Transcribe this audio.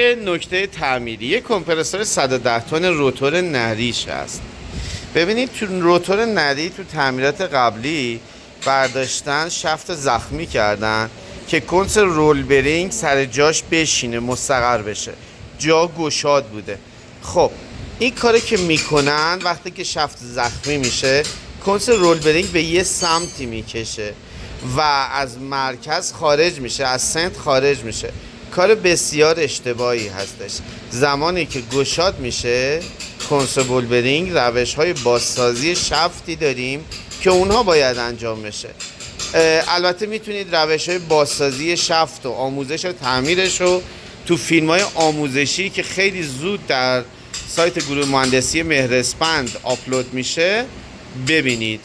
یه نکته تعمیری، یه کمپرسور 110 تن روتور نریش هست. ببینید تو روتور نری تو تعمیرات قبلی برداشتن شفت زخمی کردن که کنس رول برینگ سر جاش بشینه، مستقر بشه، جا گشاد بوده. خب این کاری که میکنن وقتی که شفت زخمی میشه کنس رول برینگ به یه سمتی میکشه و از مرکز خارج میشه، از سنت خارج میشه. کار بسیار اشتباهی هستش. زمانی که گشاد میشه کنس رول برینگ، روش های بازسازی شفتی داریم که اونها باید انجام بشه. البته میتونید روش های بازسازی شفت و آموزش و تعمیرش رو تو فیلم های آموزشی که خیلی زود در سایت گروه مهندسی مهر اسپند آپلود میشه ببینید.